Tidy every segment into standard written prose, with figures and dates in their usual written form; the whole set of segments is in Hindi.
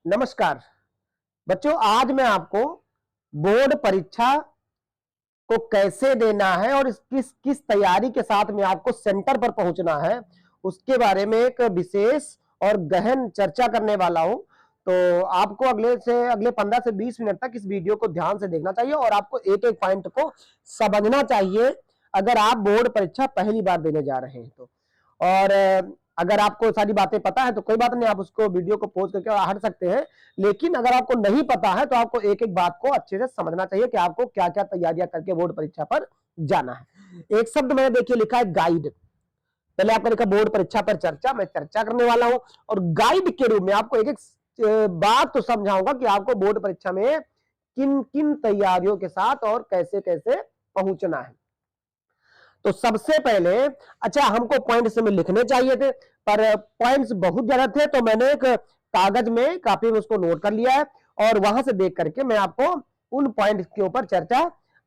नमस्कार बच्चों, आज मैं आपको बोर्ड परीक्षा को कैसे देना है और किस किस तैयारी के साथ में आपको सेंटर पर पहुंचना है उसके बारे में एक विशेष और गहन चर्चा करने वाला हूं। तो आपको अगले 15 से 20 मिनट तक इस वीडियो को ध्यान से देखना चाहिए और आपको एक एक पॉइंट को समझना चाहिए अगर आप बोर्ड परीक्षा पहली बार देने जा रहे हैं तो। और अगर आपको सारी बातें पता है तो कोई बात नहीं, आप उसको वीडियो को पॉज करके हट सकते हैं। लेकिन अगर आपको नहीं पता है तो आपको एक एक बात को अच्छे से समझना चाहिए कि आपको क्या क्या तैयारियां करके बोर्ड परीक्षा पर जाना है। एक शब्द मैंने देखिए लिखा है गाइड। पहले आपने लिखा बोर्ड परीक्षा पर चर्चा, मैं चर्चा करने वाला हूं और गाइड के रूप में आपको एक एक बात तो समझाऊंगा कि आपको बोर्ड परीक्षा में किन किन तैयारियों के साथ और कैसे कैसे पहुंचना है। तो सबसे पहले अच्छा, हमको पॉइंट्स में लिखने चाहिए थे पर पॉइंट्स बहुत ज्यादा थे तो मैंने एक कागज में कापी में उसको नोट कर लिया है और वहां से देख करके मैं आपको उन पॉइंट्स के ऊपर चर्चा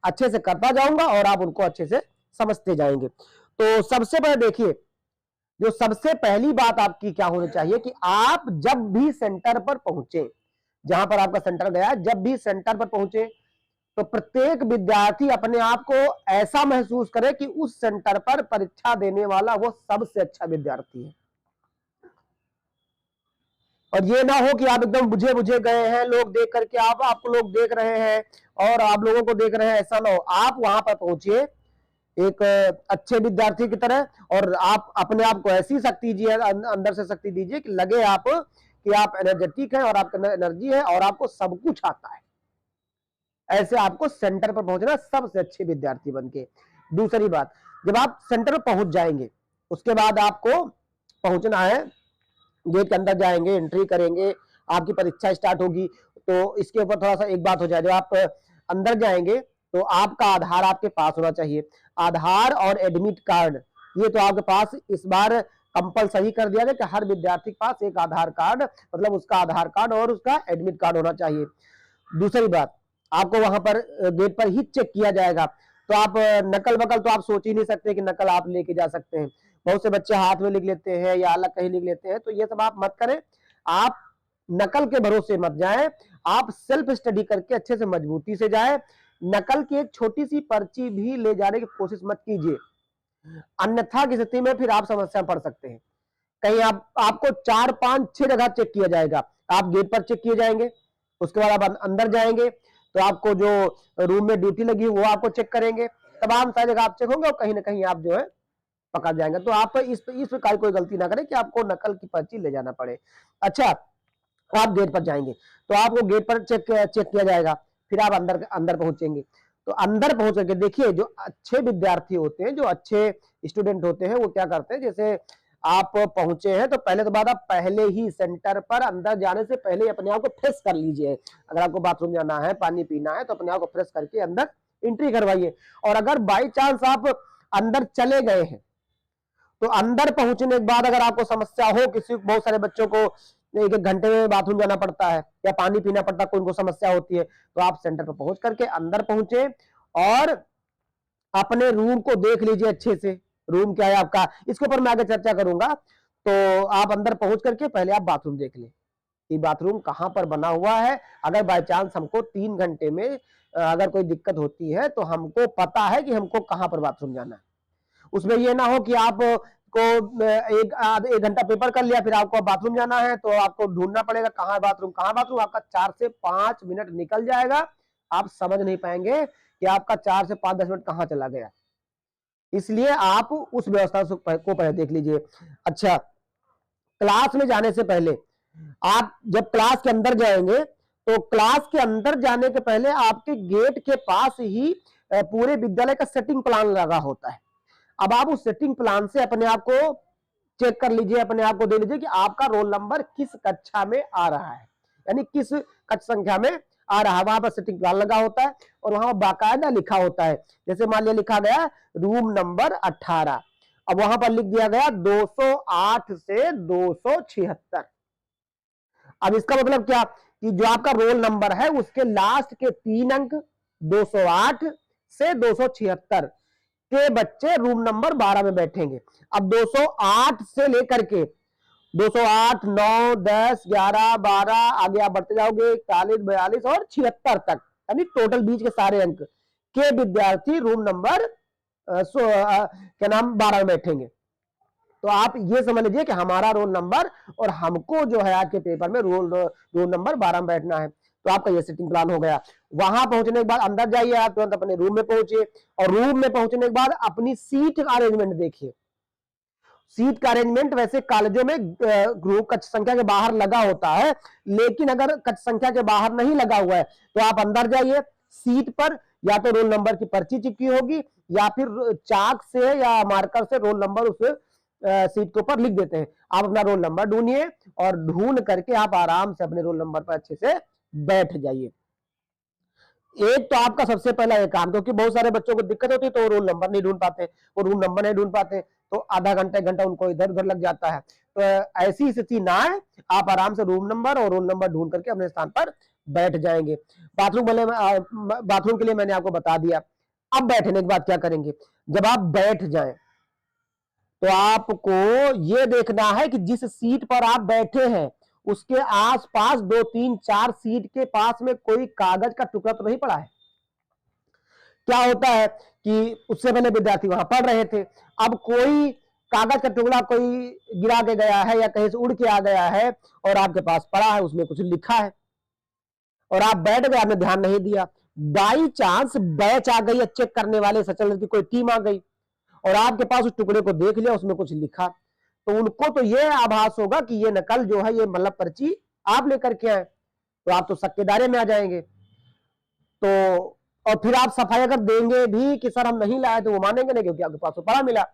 अच्छे से करता जाऊंगा और आप उनको अच्छे से समझते जाएंगे। तो सबसे पहले देखिए, जो सबसे पहली बात आपकी क्या होनी चाहिए कि आप जब भी सेंटर पर पहुंचे, जहां पर आपका सेंटर गया, जब भी सेंटर पर पहुंचे तो प्रत्येक विद्यार्थी अपने आप को ऐसा महसूस करे कि उस सेंटर पर परीक्षा देने वाला वो सबसे अच्छा विद्यार्थी है। और ये ना हो कि आप एकदम बुझे बुझे गए हैं, लोग देख करके आपको लोग देख रहे हैं और आप लोगों को देख रहे हैं, ऐसा ना हो। आप वहां पर पहुंचिए एक अच्छे विद्यार्थी की तरह और आप अपने आप को ऐसी शक्ति दीजिए, अंदर से शक्ति दीजिए कि लगे आप कि आप एनर्जेटिक हैं और आपके अंदर एनर्जी है और आपको सब कुछ आता है। ऐसे आपको सेंटर पर पहुंचना, सबसे अच्छे विद्यार्थी बनके। दूसरी बात, जब आप सेंटर पर पहुंच जाएंगे उसके बाद आपको पहुंचना है, गेट के अंदर जाएंगे, एंट्री करेंगे, आपकी परीक्षा स्टार्ट होगी। तो इसके ऊपर थोड़ा सा एक बात हो जाए, जब आप अंदर जाएंगे तो आपका आधार आपके पास होना चाहिए। आधार और एडमिट कार्ड ये तो आपके पास इस बार कंपलसरी कर दिया गया कि हर विद्यार्थी के पास एक आधार कार्ड, मतलब उसका आधार कार्ड और उसका एडमिट कार्ड होना चाहिए। दूसरी बात, आपको वहां पर गेट पर ही चेक किया जाएगा। तो आप नकल वकल तो आप सोच ही नहीं सकते कि नकल आप लेके जा सकते हैं। बहुत से बच्चे हाथ में लिख लेते हैं या अलग कहीं लिख लेते हैं, तो ये सब आप मत करें। आप नकल के भरोसे मत जाएं, आप सेल्फ स्टडी करके अच्छे से मजबूती से जाएं। नकल की एक छोटी सी पर्ची भी ले जाने की कोशिश मत कीजिए, अन्यथा की स्थिति में फिर आप समस्या पड़ सकते हैं। कहीं आपको 4, 5, 6 जगह चेक किया जाएगा। आप गेट पर चेक किए जाएंगे, उसके बाद आप अंदर जाएंगे तो आपको जो रूम में ड्यूटी लगी वो आपको चेक करेंगे, तमाम सारी जगह आप चेक होंगे और कहीं ना कहीं आप जो है पकड़ जाएंगे। तो आप इस प्रकार कोई गलती ना करें कि आपको नकल की पर्ची ले जाना पड़े। अच्छा, आप गेट पर जाएंगे तो आपको गेट पर चेक किया जाएगा, फिर आप अंदर पहुंचेंगे। तो अंदर पहुंच करके देखिए, जो अच्छे विद्यार्थी होते हैं, जो अच्छे स्टूडेंट होते हैं, वो क्या करते हैं, जैसे आप पहुंचे हैं तो पहले तो बात, आप पहले ही सेंटर पर अंदर जाने से पहले ही अपने आप को फ्रेश कर लीजिए। अगर आपको बाथरूम जाना है, पानी पीना है, तो अपने आप को फ्रेश करके अंदर एंट्री करवाइए। और अगर बाई चांस आप अंदर चले गए हैं तो अंदर पहुंचने के बाद अगर आपको समस्या हो, किसी बहुत सारे बच्चों को एक एक घंटे में बाथरूम जाना पड़ता है या पानी पीना पड़ता है, कोई उनको समस्या होती है, तो आप सेंटर पर पहुंच करके अंदर पहुंचे और अपने रूम को देख लीजिए अच्छे से। रूम क्या है आपका, इसके ऊपर मैं आगे चर्चा करूंगा। तो आप अंदर पहुंच करके पहले आप बाथरूम देख लें कि बाथरूम कहां पर बना हुआ है। अगर बाय चांस हमको 3 घंटे में अगर कोई दिक्कत होती है तो हमको पता है कि हमको कहां पर बाथरूम जाना है। उसमें ये ना हो कि आप को एक घंटा पेपर कर लिया, फिर आपको बाथरूम जाना है तो आपको ढूंढना पड़ेगा कहां बाथरूम कहां बाथरूम। आपका 4 से 5 मिनट निकल जाएगा, आप समझ नहीं पाएंगे कि आपका 4 से 5-10 मिनट कहां चला गया। इसलिए आप उस व्यवस्था को पहले देख लीजिए। अच्छा, क्लास में जाने से पहले आप जब क्लास के अंदर जाएंगे तो क्लास के अंदर जाने के पहले आपके गेट के पास ही पूरे विद्यालय का सेटिंग प्लान लगा होता है। अब आप उस सेटिंग प्लान से अपने आप को चेक कर लीजिए, अपने आप को देख लीजिए कि आपका रोल नंबर किस कक्षा में आ रहा है, यानी किस कक्षा संख्या में आ रहा है। वहां पर सेटिंग प्लान लगा होता है और वहां बाकायदा लिखा होता है। जैसे मान लिया लिखा गया रूम नंबर 18, अब वहां पर लिख दिया गया 208 से 276। अब इसका मतलब क्या कि जो आपका रोल नंबर है उसके लास्ट के 3 अंक 208 से 276 के बच्चे रूम नंबर 12 में बैठेंगे। अब 208 से लेकर के 208, 9, 10, 11, 12 आगे आप बढ़ते जाओगे 41, 42 और 76 तक, यानी टोटल बीच के सारे अंक के विद्यार्थी रूम नंबर क्या नाम 12 में बैठेंगे। तो आप ये समझ लीजिए कि हमारा रोल नंबर और हमको जो है आज के पेपर में रोल नंबर 12 में बैठना है। तो आपका ये सिटिंग प्लान हो गया। वहां पहुंचने के बाद अंदर जाइए, आप तुरंत अपने रूम में पहुंचे और रूम में पहुंचने के बाद अपनी सीट का अरेंजमेंट देखिए। सीट का अरेंजमेंट वैसे कॉलेजों में ग्रुप कक्ष संख्या के बाहर लगा होता है, लेकिन अगर कक्ष संख्या के बाहर नहीं लगा हुआ है तो आप अंदर जाइए, सीट पर या तो रोल नंबर की पर्ची चिपकी होगी या फिर चाक से या मार्कर से रोल नंबर उस सीट के ऊपर लिख देते हैं। आप अपना रोल नंबर ढूंढिए और ढूंढ करके आप आराम से अपने रोल नंबर पर अच्छे से बैठ जाइए। एक तो आपका सबसे पहला एक काम, क्योंकि बहुत सारे बच्चों को दिक्कत होती है तो रोल नंबर नहीं ढूंढ पाते, वो रूम नंबर नहीं ढूंढ पाते, तो आधा घंटा 1 घंटा उनको इधर उधर लग जाता है। तो ऐसी स्थिति ना है, आप आराम से रूम नंबर और रोल नंबर ढूंढ करके अपने स्थान पर बैठ जाएंगे। बाथरूम के लिए मैंने आपको बता दिया। अब बैठने के बाद क्या करेंगे, जब आप बैठ जाएं तो आपको यह देखना है कि जिस सीट पर आप बैठे हैं उसके आसपास 2, 3, 4 सीट के पास में कोई कागज का टुकड़ा तो नहीं पड़ा है। क्या होता है कि उससे पहले विद्यार्थी वहां पढ़ रहे थे, अब कोई कागज का टुकड़ा कोई गिरा के गया है या कहीं से उड़ के आ गया है और आपके पास पड़ा है, उसमें कुछ लिखा है और आप बैठ गए, आपने ध्यान नहीं दिया, बाई चांस बैच आ गई, चेक करने वाले सचल की कोई टीम आ गई और आपके पास उस टुकड़े को देख लिया, उसमें कुछ लिखा, तो उनको तो यह आभास होगा कि ये नकल जो है, ये मतलब पर्ची आप लेकर के आए, तो आप तो शक के दायरे में आ जाएंगे। तो और फिर आप सफाई अगर देंगे भी कि सर हम नहीं लाए, तो वो मानेंगे नहीं, क्योंकि आपके पास तो पड़ा मिला।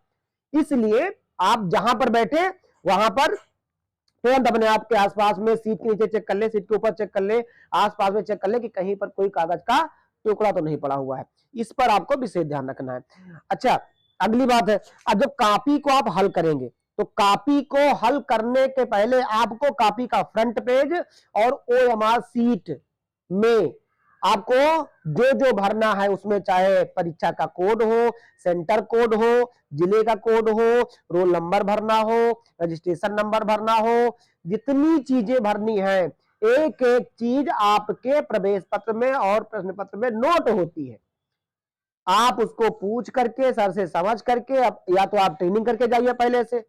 इसलिए आप जहां पर बैठे वहां पर तुरंत अपने आप के आसपास में सीट के नीचे चेक कर ले, सीट के ऊपर चेक कर ले, आसपास में चेक कर ले कि कहीं पर कोई कागज का टुकड़ा तो नहीं पड़ा हुआ है। इस पर आपको विशेष ध्यान रखना है। अच्छा, अगली बात है, अब जब कॉपी को आप हल करेंगे तो कॉपी को हल करने के पहले आपको कॉपी का फ्रंट पेज और ओएमआर सीट में आपको जो जो भरना है उसमें, चाहे परीक्षा का कोड हो, सेंटर कोड हो, जिले का कोड हो, रोल नंबर भरना हो, रजिस्ट्रेशन नंबर भरना हो, जितनी चीजें भरनी है, एक एक चीज आपके प्रवेश पत्र में और प्रश्न पत्र में नोट होती है। आप उसको पूछ करके, सर से समझ करके, या तो आप ट्रेनिंग करके जाइए पहले से,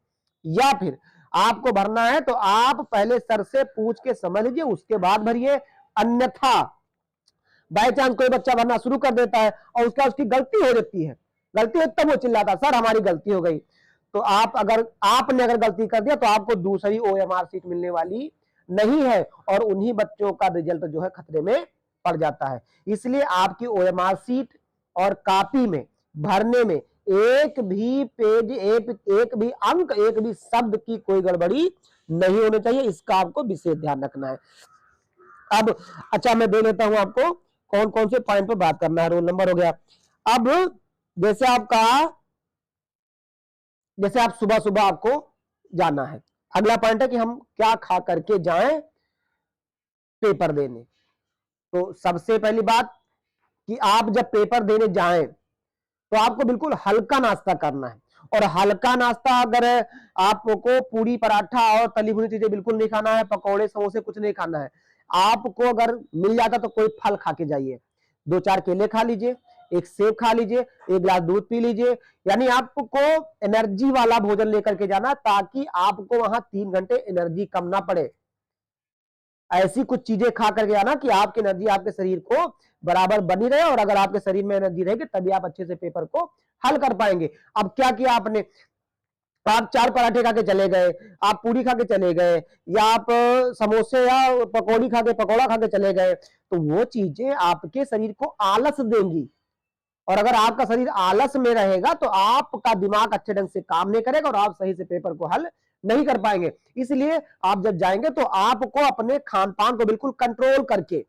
या फिर आपको भरना है तो आप पहले सर से पूछ के समझ लीजिए, उसके बाद भरिए। अन्यथा बाय चांस कोई बच्चा भरना शुरू कर देता है और उसकी गलती हो जाती है, गलती हो तब वो चिल्लाता सर हमारी गलती हो गई। तो आपने अगर गलती कर दिया तो आपको दूसरी ओएमआर सीट मिलने वाली नहीं है और उन्हीं बच्चों का रिजल्ट जो है खतरे में पड़ जाता है। इसलिए आपकी ओएमआर सीट और कॉपी में भरने में एक भी पेज, एक भी अंक, एक भी शब्द की कोई गड़बड़ी नहीं होनी चाहिए, इसका आपको विशेष ध्यान रखना है। अब अच्छा, मैं दे देता हूं आपको कौन कौन से पॉइंट पर बात करना है। रोल नंबर हो गया। अब जैसे आप सुबह सुबह आपको जाना है, अगला पॉइंट है कि हम क्या खा करके जाएं पेपर देने। तो सबसे पहली बात कि आप जब पेपर देने जाएं तो आपको बिल्कुल हल्का नाश्ता करना है, और हल्का नाश्ता अगर आपको पूरी पराठा और तली भुनी चीजें बिल्कुल नहीं खाना है, पकौड़े समोसे कुछ नहीं खाना है। आपको अगर मिल जाता तो कोई फल खा के जाइए, 2-4 केले खा लीजिए, एक सेब खा लीजिए, 1 गिलास दूध पी लीजिए, यानी आपको एनर्जी वाला भोजन लेकर के जाना ताकि आपको वहां 3 घंटे एनर्जी कम ना पड़े। ऐसी कुछ चीजें खा करके आना कि आपकी एनर्जी आपके शरीर को बराबर बनी रहे, और अगर आपके शरीर में एनर्जी रहेगी तभी आप अच्छे से पेपर को हल कर पाएंगे। अब क्या किया आपने, आप 4 पराठे खा के चले गए, आप पूरी खा के चले गए, या आप समोसे या पकौड़ी खा के, पकौड़ा खा के चले गए, तो वो चीजें आपके शरीर को आलस देंगी, और अगर आपका शरीर आलस में रहेगा तो आपका दिमाग अच्छे ढंग से काम नहीं करेगा और आप सही से पेपर को हल नहीं कर पाएंगे। इसलिए आप जब जाएंगे तो आपको अपने खान पान को बिल्कुल कंट्रोल करके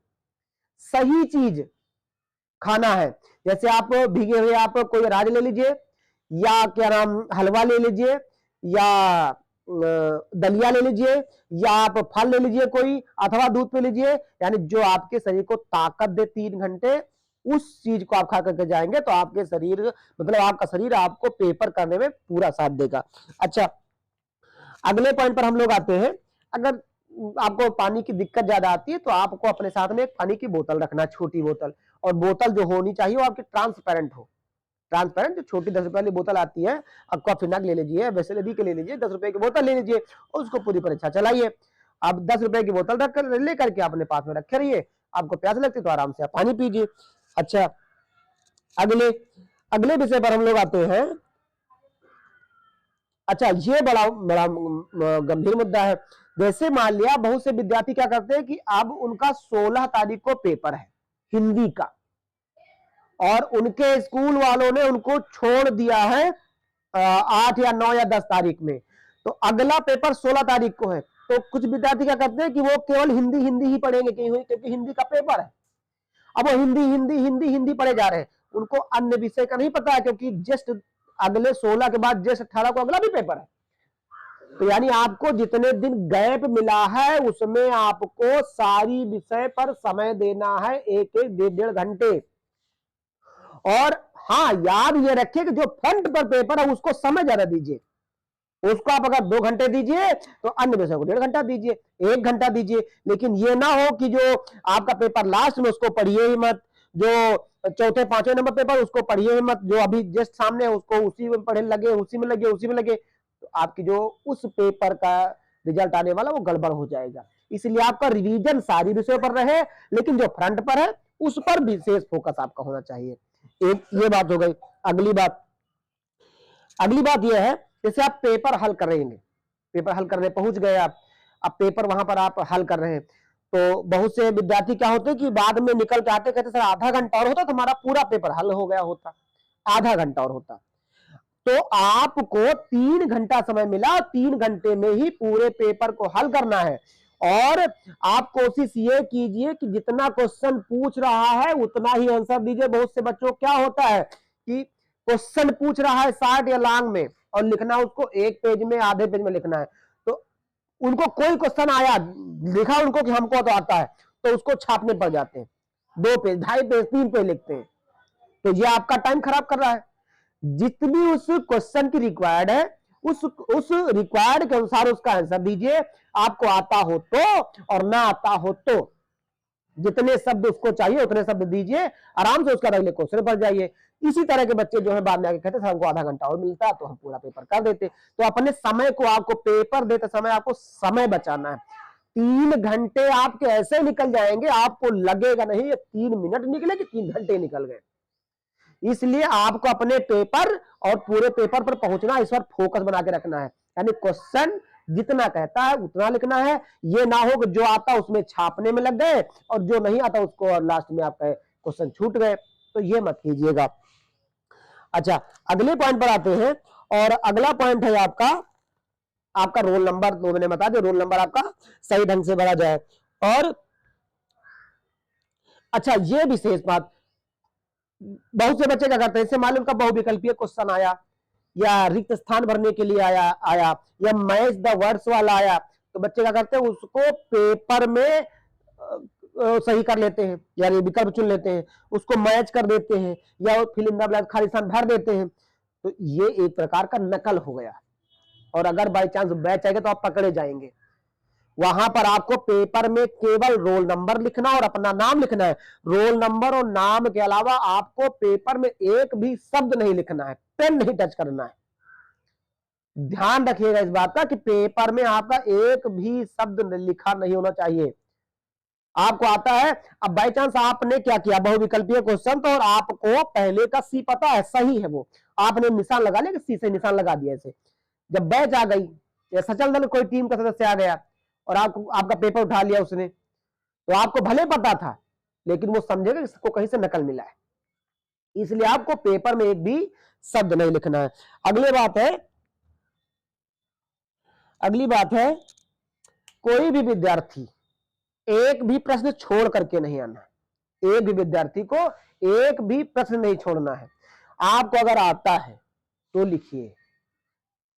सही चीज खाना है। जैसे आप भीगे हुए आप कोई अनाज ले लीजिए, या क्या नाम हलवा ले लीजिए, या दलिया ले लीजिए, या आप फल ले लीजिए कोई, अथवा दूध पी लीजिए, यानी जो आपके शरीर को ताकत दे 3 घंटे, उस चीज को आप खा करके जाएंगे तो आपके शरीर, मतलब आपका शरीर आपको पेपर करने में पूरा साथ देगा। अच्छा, अगले पॉइंट पर हम लोग आते हैं। अगर आपको पानी की दिक्कत ज्यादा आती है तो आपको अपने साथ में एक पानी की बोतल रखना, छोटी बोतल, और बोतल जो होनी चाहिए वो आपकी ट्रांसपेरेंट हो। ट्रांसपेरेंट जो छोटी 10 रुपए वाली बोतल आती है, अब कॉफी नग ले लीजिए, वेसलेरी के ले लीजिए, 10 रुपए की बोतल ले लीजिए और उसको पूरी परीक्षा चलाइए। अब 10 रुपए की बोतल रखकर लेकर के अपने पास में रखे रहिए, आपको प्यास लगती तो आराम से आप पानी पीजिए। अच्छा, अगले विषय पर हम लोग आते हैं। अच्छा, ये बड़ा बड़ा गंभीर मुद्दा है। जैसे मान लिया बहुत से विद्यार्थी क्या करते हैं कि अब उनका 16 तारीख को पेपर है हिंदी का, और उनके स्कूल वालों ने उनको छोड़ दिया है 8 या 9 या 10 तारीख में, तो अगला पेपर 16 तारीख को है। तो कुछ विद्यार्थी क्या करते हैं कि वो केवल हिंदी हिंदी ही पढ़ेंगे क्योंकि हिंदी का पेपर है। अब वो हिंदी हिंदी हिंदी हिंदी पढ़े जा रहे हैं, उनको अन्य विषय का नहीं पता है, क्योंकि जस्ट अगले 16 के बाद जस्ट 18 को अगला भी पेपर है। तो यानी आपको जितने दिन गैप मिला है उसमें आपको सारी विषय पर समय देना है, एक एक 1.5 घंटे। और हाँ, याद ये रखिए कि जो फ्रंट पर पेपर है उसको समय ज्यादा दीजिए। उसको आप अगर 2 घंटे दीजिए तो अन्य विषय को 1.5 घंटा दीजिए, 1 घंटा दीजिए। लेकिन ये ना हो कि जो आपका पेपर लास्ट में उसको पढ़िए ही मत, जो चौथे 5वें नंबर पेपर उसको पढ़िए ही मत, जो अभी जस्ट सामने है उसको उसी में पढ़े लगे, उसी में लगे, तो आपकी जो उस पेपर का रिजल्ट आने वाला वो गड़बड़ हो जाएगा। इसलिए आपका रिवीजन सारी विषयों पर रहे, लेकिन जो फ्रंट पर है उस पर विशेष फोकस आपका होना चाहिए। एक ये बात हो गई। अगली बात यह है, जैसे आप पेपर हल करेंगे, पेपर हल करने पहुंच गए आप, अब पेपर वहां पर आप हल कर रहे हैं, तो बहुत से विद्यार्थी क्या होते हैं कि बाद में निकल के आते, कहते सर आधा घंटा और होता तो हमारा पूरा पेपर हल हो गया होता, आधा घंटा और होता। तो आपको 3 घंटा समय मिला, 3 घंटे में ही पूरे पेपर को हल करना है। और आप कोशिश ये कीजिए कि जितना क्वेश्चन पूछ रहा है उतना ही आंसर दीजिए। बहुत से बच्चों क्या होता है कि क्वेश्चन पूछ रहा है शॉर्ट या लॉन्ग में, और लिखना उसको 1 पेज में, आधे पेज में लिखना है। तो उनको कोई क्वेश्चन आया, लिखा उनको कि हमको तो आता है, तो उसको छापने पड़ जाते हैं, 2 पेज, 2.5 पेज, 3 पेज लिखते हैं। तो ये आपका टाइम खराब कर रहा है। जितनी उस क्वेश्चन की रिक्वायर्ड है उस रिक्वायर्ड के अनुसार उसका आंसर दीजिए, आपको आता हो तो और ना आता हो तो। जितने शब्द उसको चाहिए उतने शब्द दीजिए, आराम से उसका अगले क्वेश्चन पर जाइए। इसी तरह के बच्चे जो है बाद में आके कहते हैं हमको आधा घंटा और मिलता तो हम पूरा पेपर कर देते। तो अपने समय को, आपको पेपर देते समय आपको समय बचाना है। 3 घंटे आपके ऐसे निकल जाएंगे, आपको लगेगा नहीं ये 3 मिनट निकले कि 3 घंटे निकल गए। इसलिए आपको अपने पेपर और पूरे पेपर पर पहुंचना, इस पर फोकस बना के रखना है। यानी क्वेश्चन जितना कहता है उतना लिखना है। ये ना हो कि जो आता उसमें छापने में लग गए और जो नहीं आता उसको और लास्ट में आपका क्वेश्चन छूट गए, तो ये मत कीजिएगा। अच्छा, अगले पॉइंट पर आते हैं, और अगला पॉइंट है आपका रोल नंबर। तो मैंने बता दिया, रोल नंबर आपका सही ढंग से भरा जाए। और अच्छा, ये विशेष बात, बहुत से बच्चे क्या करते हैं, इससे मालूम का बहुविकल्पीय क्वेश्चन आया, या रिक्त स्थान भरने के लिए आया या मैच द वर्ड्स वाला आया, तो बच्चे क्या करते हैं उसको पेपर में सही कर लेते हैं, यानी विकल्प चुन लेते हैं, उसको मैच कर देते हैं, या फिल इन द ब्लैंक खाली स्थान भर देते हैं। तो ये एक प्रकार का नकल हो गया, और अगर बाई चांस बैच आएगा तो आप पकड़े जाएंगे। वहां पर आपको पेपर में केवल रोल नंबर लिखना और अपना नाम लिखना है। रोल नंबर और नाम के अलावा आपको पेपर में एक भी शब्द नहीं लिखना है, पेन नहीं टच करना है। ध्यान रखिएगा इस बात का कि पेपर में आपका एक भी शब्द लिखा नहीं होना चाहिए। आपको आता है, अब बाई चांस आपने क्या किया, बहुविकल्पीय क्वेश्चन, तो और आपको पहले का सी पता है, सही है वो, आपने निशान लगा लिया कि सी से निशान लगा दिया ऐसे। जब बैच आ गई या सचल दल कोई टीम का सदस्य आ गया और आपका पेपर उठा लिया उसने, तो आपको भले पता था लेकिन वो समझेगा इसको कहीं से नकल मिला है, इसलिए आपको पेपर में एक भी शब्द नहीं लिखना है। अगली बात है कोई भी विद्यार्थी एक भी प्रश्न छोड़ करके नहीं आना है। एक भी विद्यार्थी को एक भी प्रश्न नहीं छोड़ना है। आपको अगर आता है तो लिखिए,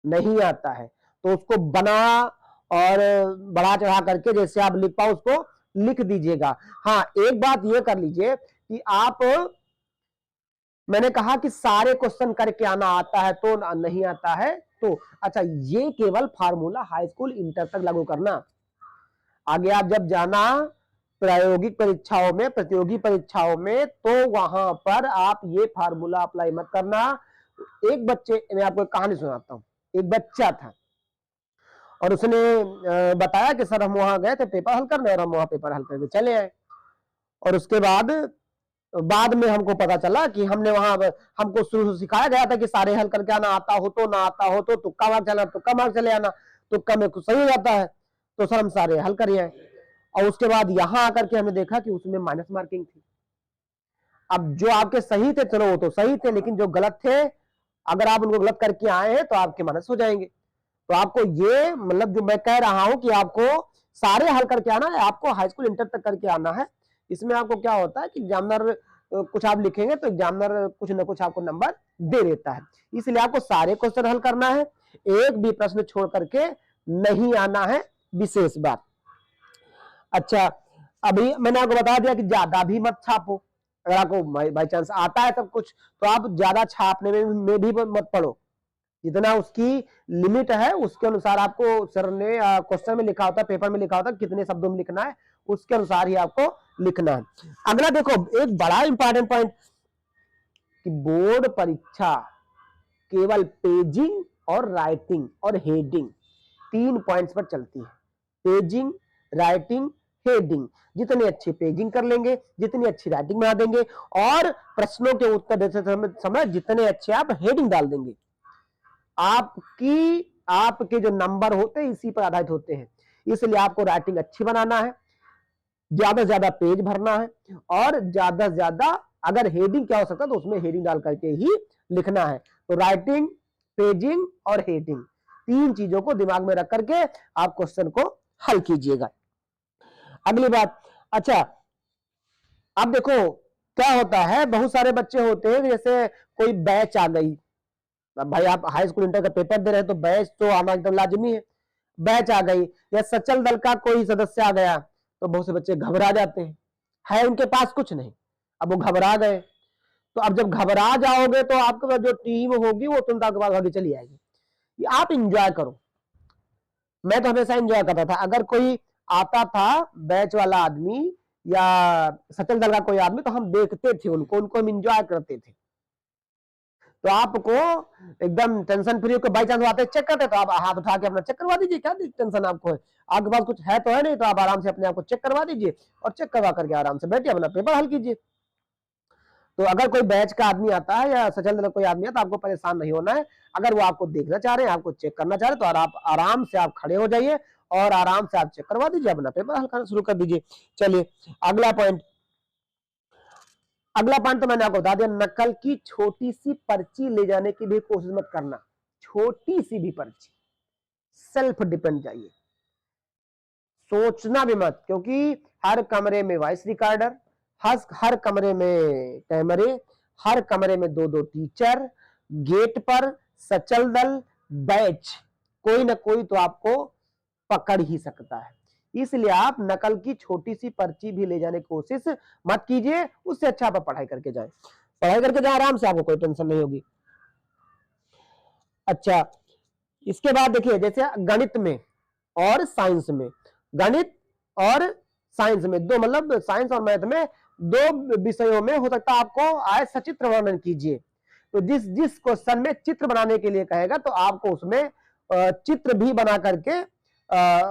नहीं आता है तो उसको बना और बढ़ा चढ़ा करके जैसे आप लिख पाओ उसको लिख दीजिएगा। हाँ, एक बात यह कर लीजिए कि आप, मैंने कहा कि सारे क्वेश्चन करके आना आता है तो नहीं आता है तो अच्छा, ये केवल फार्मूला हाई स्कूल इंटर तक लागू करना। आगे आप जब जाना प्रायोगिक परीक्षाओं में, प्रतियोगी परीक्षाओं में, तो वहां पर आप ये फार्मूला अप्लाई मत करना। एक बच्चे, मैं आपको एक कहानी सुनाता हूं। एक बच्चा था और उसने बताया कि सर हम वहां गए थे पेपर हल करने, और हम वहां पेपर हल करके चले आए। और उसके बाद में हमको पता चला कि हमने वहां, हमको शुरू से सिखाया गया था कि सारे हल करके आना, आता हो तो, ना आता हो तो तुक्का मार चलाना, तुक्का मार चले आना, तुक्का में कुछ सही हो जाता है। तो सर हम सारे हल कर आए। और उसके बाद यहां आकर के हमने देखा कि उसमें माइनस मार्किंग थी। अब जो आपके सही थे, चलो वो तो सही थे, लेकिन जो गलत थे, अगर आप उनको गलत करके आए हैं तो आपके माइनस हो जाएंगे। तो आपको ये, मतलब जो मैं कह रहा हूं कि आपको सारे हल करके आना है, आपको हाई स्कूल इंटर तक करके आना है। इसमें आपको क्या होता है कि एग्जामिनर कुछ आप लिखेंगे तो एग्जामिनर कुछ ना कुछ आपको नंबर दे देता है। इसलिए आपको सारे क्वेश्चन हल करना है, एक भी प्रश्न छोड़ करके नहीं आना है, विशेष बात। अच्छा, अभी मैंने आपको बता दिया कि ज्यादा भी मत छापो। अगर आपको बाई चांस आता है तब कुछ, तो आप ज्यादा छापने में भी मत पड़ो। जितना उसकी लिमिट है उसके अनुसार आपको सर ने क्वेश्चन में लिखा होता है, पेपर में लिखा होता है कितने शब्दों में लिखना है, उसके अनुसार ही आपको लिखना है। अगला देखो, एक बड़ा इंपॉर्टेंट पॉइंट कि बोर्ड परीक्षा केवल पेजिंग और राइटिंग और हेडिंग, 3 पॉइंट्स पर चलती है। Paging, writing, heading. जितनी अच्छी पेजिंग कर लेंगे, जितनी अच्छी राइटिंग बना देंगे, और प्रश्नों के उत्तर देते समय जितने अच्छे आप हेडिंग डाल देंगे, आपके जो नंबर होते हैं इसी पर आधारित होते हैं। इसलिए आपको राइटिंग अच्छी बनाना है, ज्यादा से ज्यादा पेज भरना है, और ज्यादा से ज्यादा अगर हेडिंग क्या हो सकता है तो उसमें हेडिंग डाल करके ही लिखना है। तो राइटिंग, पेजिंग और हेडिंग, 3 चीजों को दिमाग में रख करके आप क्वेश्चन को हल कीजिएगा। अगली बात, अच्छा अब देखो क्या होता है, बहुत सारे बच्चे होते हैं, जैसे कोई बैच आ गई। भाई आप हाई स्कूल इंटर का पेपर दे रहे हैं तो बैच तो आना एकदम लाजमी है। बैच आ गई, या सचल दल का कोई सदस्य आ गया, तो बहुत से बच्चे घबरा जाते हैं, है उनके पास कुछ नहीं, अब वो घबरा गए। तो अब जब घबरा जाओगे तो आपके पास जो टीम होगी वो तुरंत आपके पास आगे चली आएगी। आप इंजॉय करो। मैं तो हमेशा इंजॉय करता था, अगर कोई आता था बैच वाला आदमी या सचल दल का कोई आदमी, तो हम देखते थे उनको हम इंजॉय करते थे। तो आपको एकदम टेंशन फ्री होकर, बाई चांस आते चेक करते तो आप हाथ उठा के अपना चेक करवा दीजिए, क्या टेंशन आपको है, आपके पास कुछ है तो है नहीं, तो आप आराम से अपने आप को चेक करवा दीजिए, और चेक करवा करके आराम से बैठिए अपना पेपर हल कीजिए। तो अगर कोई बैच का आदमी आता है या सचल दल कोई आदमी है तो आपको परेशान नहीं होना है। अगर वो आपको देखना चाह रहे हैं, आपको चेक करना चाह रहे हैं, तो आप आराम से आप खड़े हो जाइए और आराम से आप चेक करवा दीजिए, अपना पेपर हल करना शुरू कर दीजिए। चलिए अगला पॉइंट तो मैंने आपको बता दिया, नकल की छोटी सी पर्ची ले जाने की भी कोशिश मत करना। छोटी सी भी पर्ची, सेल्फ डिपेंड जाइए, सोचना भी मत, क्योंकि हर कमरे में वॉइस रिकॉर्डर, हर कमरे में कैमरे, हर कमरे में 2-2 टीचर, गेट पर सचल दल, बैच, कोई ना कोई तो आपको पकड़ ही सकता है। इसलिए आप नकल की छोटी सी पर्ची भी ले जाने की कोशिश मत कीजिए, उससे अच्छा आप पढ़ाई करके जाए। पढ़ाई करके जाए आराम से, आपको कोई टेंशन नहीं होगी। अच्छा, इसके बाद देखिए, जैसे गणित में और साइंस में, गणित और साइंस में दो, मतलब साइंस और मैथ में 2 विषयों में हो सकता है आपको आए सचित्र वर्णन कीजिए। तो जिस क्वेश्चन में चित्र बनाने के लिए कहेगा तो आपको उसमें चित्र भी बना करके,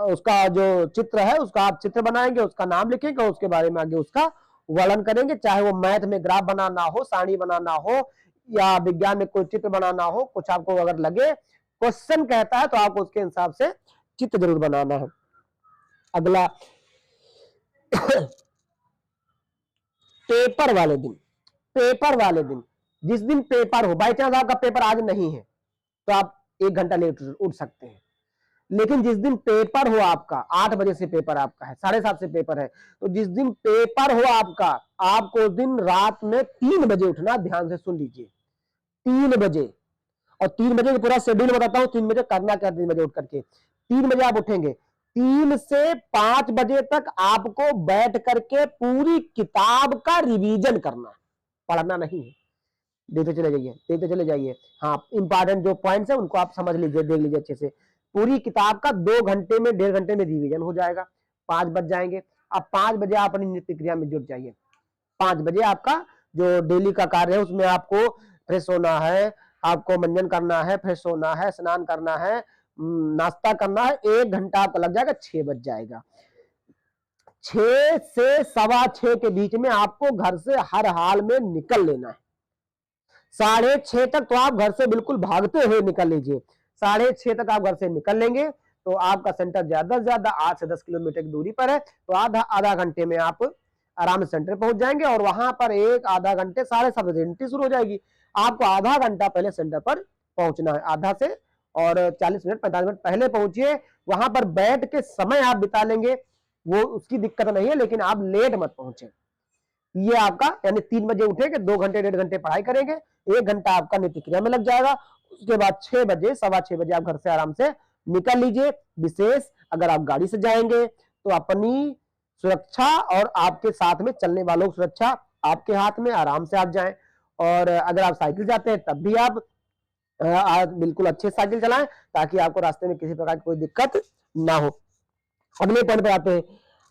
उसका जो चित्र है उसका आप चित्र बनाएंगे, उसका नाम लिखेंगे, उसके बारे में आगे उसका वर्णन करेंगे। चाहे वो मैथ में ग्राफ बनाना हो, सारणी बनाना हो, या विज्ञान में कोई चित्र बनाना हो, कुछ आपको अगर लगे क्वेश्चन कहता है तो आपको उसके हिसाब से चित्र जरूर बनाना है। अगला पेपर वाले दिन, जिस दिन पेपर हो, बाई चांस आपका पेपर आज नहीं है तो आप 1 घंटा लेट उठ सकते हैं, लेकिन जिस दिन पेपर हो आपका, 8 बजे से पेपर आपका है, 7:30 से पेपर है, तो जिस दिन पेपर हो आपका, आपको उस दिन रात में 3 बजे उठना। ध्यान से सुन लीजिए, 3 बजे, और 3 बजे पूरा शेड्यूल बताता हूं, 3 बजे करना क्या, 3 बजे उठ करके 3 बजे आप उठेंगे, 3 से 5 बजे तक आपको बैठ करके पूरी किताब का रिवीजन करना, पढ़ना नहीं है। देखते चले जाइए, देखते चले जाइए। हाँ, इंपॉर्टेंट जो पॉइंट्स है उनको आप समझ लीजिए, देख लीजिए अच्छे से। पूरी किताब का 2 घंटे में 1.5 घंटे में रिवीजन हो जाएगा। 5 बज जाएंगे। अब 5 बजे आप अपनी नित्य क्रिया में जुट जाइए। 5 बजे आपका जो डेली का कार्य है उसमें आपको फ्रेश होना है, आपको मंजन करना है, फ्रेश होना है, स्नान करना है, नाश्ता करना है। 1 घंटा आपका लग जाएगा, 6 बज जाएगा। 6 से 6:15 के बीच में आपको घर से हर हाल में निकल लेना है। 6:30 तक तो आप घर से बिल्कुल भागते हुए निकल लीजिए। 6:30 तक आप घर से निकल लेंगे तो आपका सेंटर ज्यादा से ज्यादा 8 से 10 किलोमीटर की दूरी पर है, तो आधा घंटे में आप आराम से सेंटर पहुंच जाएंगे। और वहां पर आधा घंटे 7:30 बजे एंट्री शुरू हो जाएगी। आपको आधा घंटा पहले सेंटर पर पहुंचना है, आधा से और 40 मिनट 45 मिनट पहले पहुंचिए। वहां पर बैठ के समय आप बिता लेंगे, वो उसकी दिक्कत नहीं है, लेकिन आप लेट मत पहुंचे। ये आपका यानी 3 बजे उठेंगे, 2 घंटे 1.5 घंटे पढ़ाई करेंगे, 1 घंटा आपका नित्य क्रिया में लग जाएगा। उसके बाद 6 बजे 6:15 बजे आप घर से आराम से निकल लीजिए। विशेष अगर आप गाड़ी से जाएंगे तो अपनी सुरक्षा और आपके साथ में चलने वालों की सुरक्षा आपके हाथ में, आराम से आप जाएं। और अगर आप साइकिल जाते हैं तब भी आप बिल्कुल अच्छे साइकिल चलाएं, ताकि आपको रास्ते में किसी प्रकार की कोई दिक्कत ना हो। अगले पॉइंट पे आते हैं।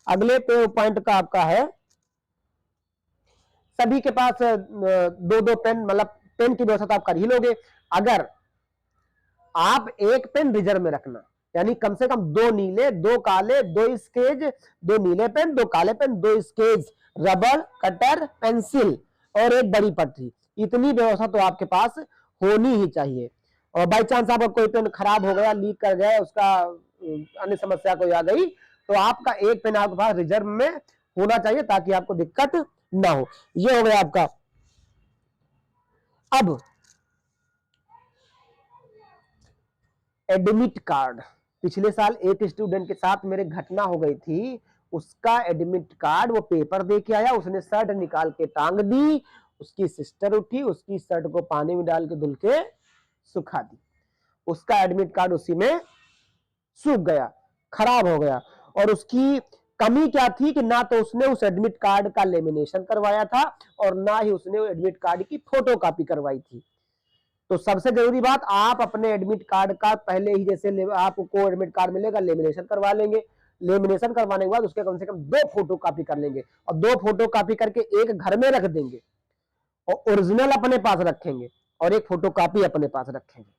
अगले पॉइंट का आपका है, सभी के पास 2-2 पेन, मतलब पेन की व्यवस्था आप कर ही लोगे। अगर आप एक पेन रिजर्व में रखना, यानी कम से कम 2 नीले, 2 काले, 2 स्केच, 2 नीले पेन, 2 काले pen, 2 sketch, rubber, cutter, pencil और एक बड़ी पट्टी, इतनी व्यवस्था तो आपके पास होनी ही चाहिए। और बाई चांस आपका कोई पेन खराब हो गया, लीक कर गया, उसका अन्य समस्या कोई आ गई, तो आपका एक पेन आपके पास रिजर्व में होना चाहिए, ताकि आपको दिक्कत ना हो। ये हो गया आपका। अब एडमिट कार्ड, पिछले साल एक स्टूडेंट के साथ मेरे घटना हो गई थी। उसका एडमिट कार्ड वो पेपर दे के आया, उसने शर्ट निकाल के टांग दी, उसकी सिस्टर उठी, उसकी शर्ट को पानी में डाल के धुल के सुखा दी। उसका एडमिट कार्ड उसी में सूख गया, खराब हो गया। और उसकी कमी क्या थी कि ना तो उसने उस एडमिट कार्ड का लेमिनेशन करवाया था और ना ही उसने एडमिट कार्ड की फोटो कॉपी करवाई थी। तो सबसे जरूरी बात, आप अपने एडमिट कार्ड का पहले ही, जैसे आपको एडमिट कार्ड मिलेगा, लेमिनेशन करवा लेंगे। लेमिनेशन करवाने के बाद उसके कम से कम 2 फोटो कॉपी कर लेंगे और 2 फोटो कॉपी करके एक घर में रख देंगे और ओरिजिनल अपने पास रखेंगे और एक फोटो कॉपी अपने पास रखेंगे।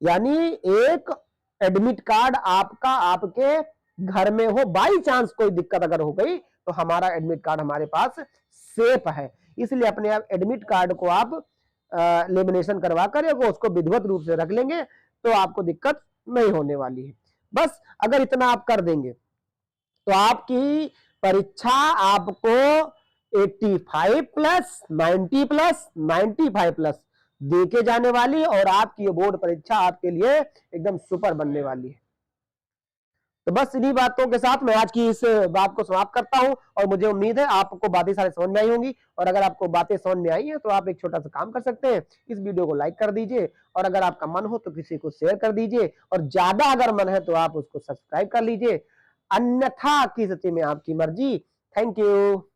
यानी एक एडमिट कार्ड आपका आपके घर में हो, बाई चांस कोई दिक्कत अगर हो गई तो हमारा एडमिट कार्ड हमारे पास सेफ है। इसलिए अपने एडमिट कार्ड को आप लेमिनेशन करवा कर उसको विधिवत रूप से रख लेंगे तो आपको दिक्कत नहीं होने वाली है। बस अगर इतना आप कर देंगे तो आपकी परीक्षा आपको 85 प्लस 90 प्लस 95 प्लस देके जाने वाली, और आपकी ये बोर्ड परीक्षा आपके लिए एकदम सुपर बनने वाली है। तो बस इन्हीं बातों के साथ मैं आज की इस बात को समाप्त करता हूं और मुझे उम्मीद है आपको बातें सारी समझ में आई होंगी। और अगर आपको बातें समझ में आई है तो आप एक छोटा सा काम कर सकते हैं, इस वीडियो को लाइक कर दीजिए और अगर आपका मन हो तो किसी को शेयर कर दीजिए, और ज्यादा अगर मन है तो आप उसको सब्सक्राइब कर लीजिए। अन्यथा की स्थिति में आपकी मर्जी। Thank you.